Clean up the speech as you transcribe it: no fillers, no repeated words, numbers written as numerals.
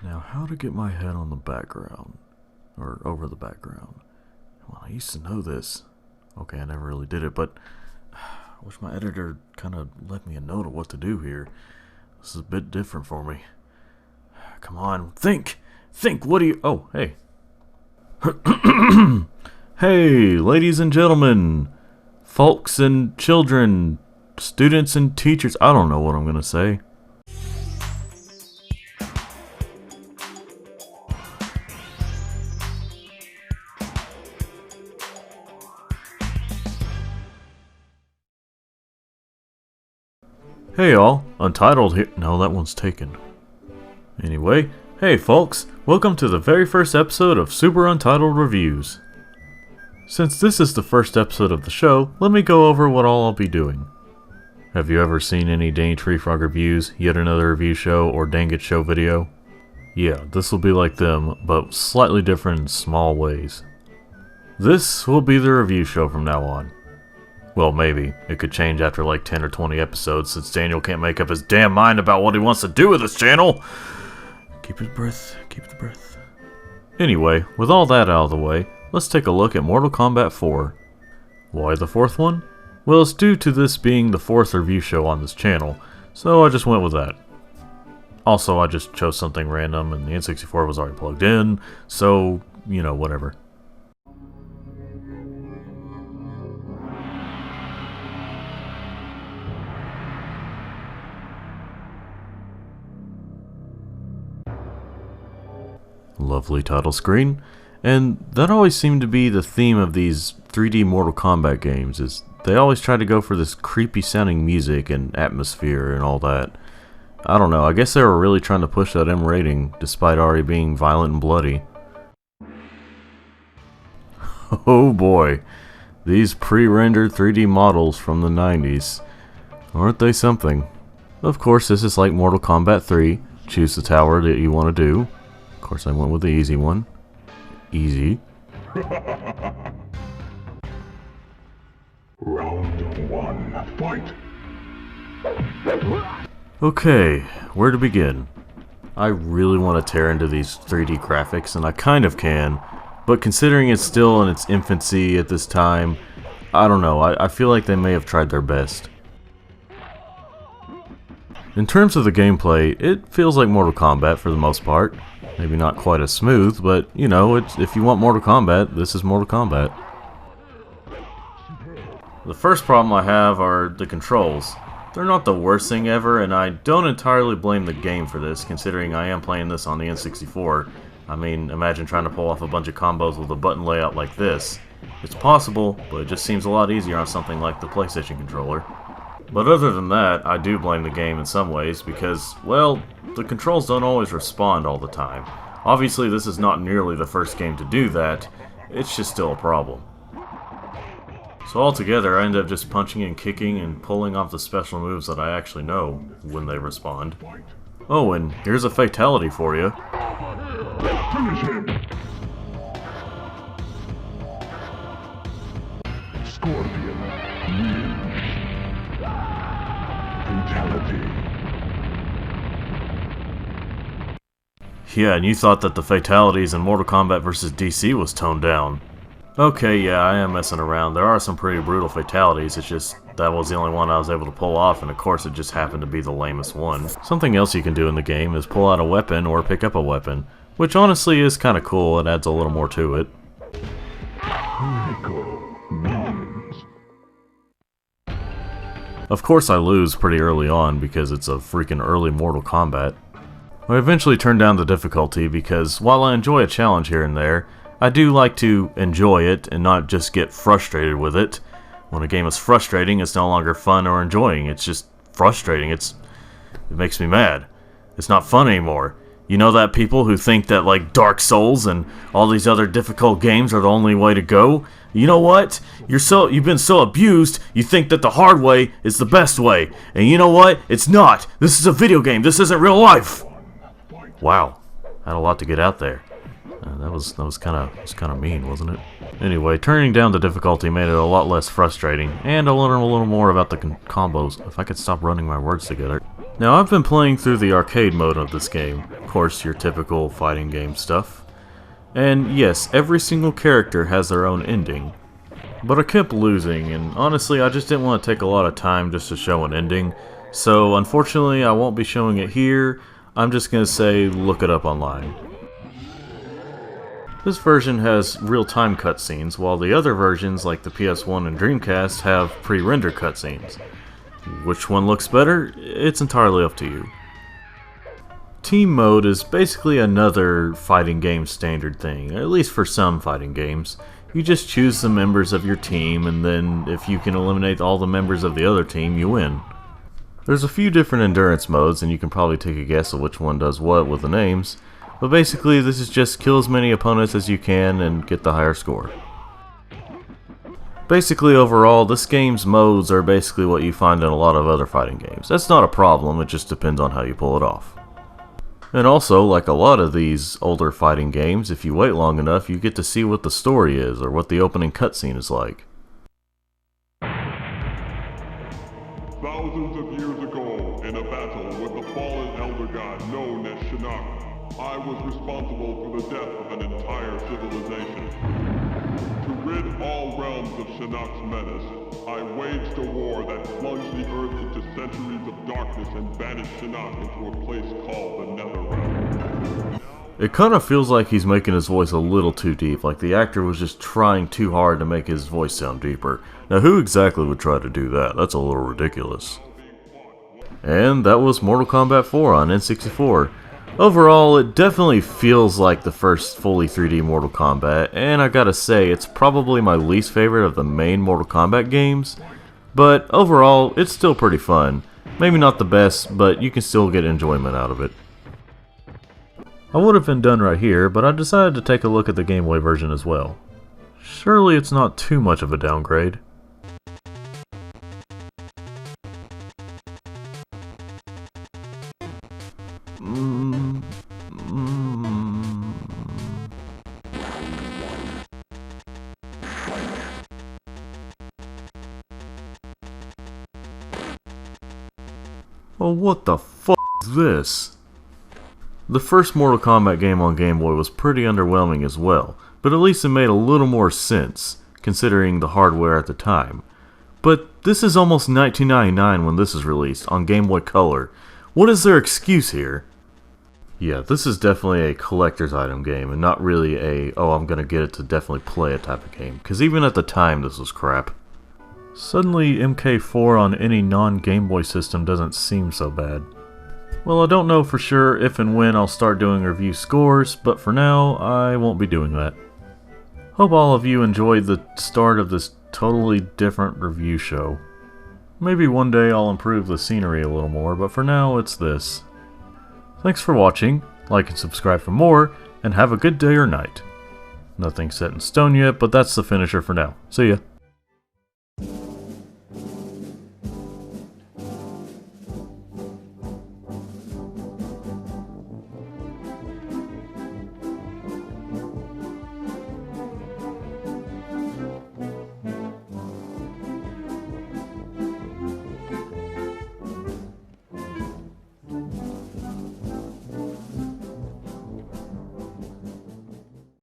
Now, how to get my head on the background, or over the background. Well, I used to know this. Okay, I never really did it, but I wish my editor kind of left me a note of what to do here. This is a bit different for me. Come on, think! Think, what do you... Oh, hey. Hey, ladies and gentlemen, folks and children, students and teachers. I don't know what I'm gonna say. Hey y'all, Untitled here. No, that one's taken. Anyway, hey folks, welcome to the very first episode of Super Untitled Reviews. Since this is the first episode of the show, let me go over what all I'll be doing. Have you ever seen any Danny Tree Frog reviews, yet another review show, or Dang It Show video? Yeah, this will be like them, but slightly different in small ways. This will be the review show from now on. Well, maybe. It could change after like 10 or 20 episodes since Daniel can't make up his damn mind about what he wants to do with this channel. Keep his breath, keep the breath. Anyway, with all that out of the way, let's take a look at Mortal Kombat 4. Why the fourth one? Well, it's due to this being the fourth review show on this channel, so I just went with that. Also, I just chose something random and the N64 was already plugged in, so, you know, whatever. Lovely title screen, and that always seemed to be the theme of these 3D Mortal Kombat games, is they always try to go for this creepy sounding music and atmosphere and all that. I don't know, I guess they were really trying to push that M rating despite already being violent and bloody. Oh boy, these pre-rendered 3D models from the 90s, aren't they something? Of course, this is like Mortal Kombat 3, choose the tower that you want to do. Of course, I went with the easy one. Easy. Round one, fight! Okay, where to begin? I really want to tear into these 3D graphics, and I kind of can, but considering it's still in its infancy at this time, I don't know, I feel like they may have tried their best. In terms of the gameplay, it feels like Mortal Kombat for the most part. Maybe not quite as smooth, but, you know, if you want Mortal Kombat, this is Mortal Kombat. The first problem I have are the controls. They're not the worst thing ever, and I don't entirely blame the game for this, considering I am playing this on the N64. I mean, imagine trying to pull off a bunch of combos with a button layout like this. It's possible, but it just seems a lot easier on something like the PlayStation controller. But other than that, I do blame the game in some ways because, well, the controls don't always respond all the time. Obviously, this is not nearly the first game to do that, it's just still a problem. So altogether, I end up just punching and kicking and pulling off the special moves that I actually know when they respond. Oh, and here's a fatality for you. Finish him! Scorpion wins. Fatality. Yeah, and you thought that the fatalities in Mortal Kombat vs. DC was toned down. Okay, yeah, I am messing around. There are some pretty brutal fatalities, it's just that was the only one I was able to pull off, and of course it just happened to be the lamest one. Something else you can do in the game is pull out a weapon or pick up a weapon, which honestly is kinda cool, it adds a little more to it. Critical wins. Of course I lose pretty early on because it's a freaking early Mortal Kombat. I eventually turn down the difficulty because while I enjoy a challenge here and there, I do like to enjoy it and not just get frustrated with it. When a game is frustrating, it's no longer fun or enjoying, it's just frustrating, it makes me mad. It's not fun anymore. You know that people who think that like Dark Souls and all these other difficult games are the only way to go? You know what? You've been so abused, you think that the hard way is the best way. And you know what? It's not. This is a video game. This isn't real life. Wow. I had a lot to get out there. That was kind of mean, wasn't it? Anyway, turning down the difficulty made it a lot less frustrating, and I learned a little more about the combos. If I could stop running my words together. Now, I've been playing through the arcade mode of this game. Of course, your typical fighting game stuff. And yes, every single character has their own ending. But I kept losing, and honestly, I just didn't want to take a lot of time just to show an ending. So unfortunately, I won't be showing it here. I'm just going to say, look it up online. This version has real-time cutscenes, while the other versions, like the PS1 and Dreamcast, have pre-rendered cutscenes. Which one looks better? It's entirely up to you. Team mode is basically another fighting game standard thing, at least for some fighting games. You just choose the members of your team, and then if you can eliminate all the members of the other team, you win. There's a few different endurance modes, and you can probably take a guess of which one does what with the names. But basically, this is just kill as many opponents as you can and get the higher score. Basically, overall, this game's modes are basically what you find in a lot of other fighting games. That's not a problem, it just depends on how you pull it off. And also, like a lot of these older fighting games, if you wait long enough, you get to see what the story is, or what the opening cutscene is like. Thousands of years ago, in a battle with the fallen elder god known as Shinnok, I was responsible for the death of an entire civilization. To rid all realms of Shinnok's menace, I waged a war that plunged the earth into centuries of darkness and banished Shinnok into a place called the Netherrealm. It kind of feels like he's making his voice a little too deep, like the actor was just trying too hard to make his voice sound deeper. Now who exactly would try to do that? That's a little ridiculous. And that was Mortal Kombat 4 on N64. Overall, it definitely feels like the first fully 3D Mortal Kombat, and I gotta say, it's probably my least favorite of the main Mortal Kombat games, but overall, it's still pretty fun. Maybe not the best, but you can still get enjoyment out of it. I would have been done right here, but I decided to take a look at the Game Boy version as well. Surely it's not too much of a downgrade. Well, what the fuck is this? The first Mortal Kombat game on Game Boy was pretty underwhelming as well, but at least it made a little more sense, considering the hardware at the time. But this is almost 1999 when this is released, on Game Boy Color. What is their excuse here? Yeah, this is definitely a collector's item game, and not really a, oh, I'm gonna get it to definitely play it type of game, because even at the time this was crap. Suddenly MK4 on any non-Game Boy system doesn't seem so bad. Well, I don't know for sure if and when I'll start doing review scores, but for now, I won't be doing that. Hope all of you enjoyed the start of this totally different review show. Maybe one day I'll improve the scenery a little more, but for now, it's this. Thanks for watching, like and subscribe for more, and have a good day or night. Nothing's set in stone yet, but that's the finisher for now. See ya.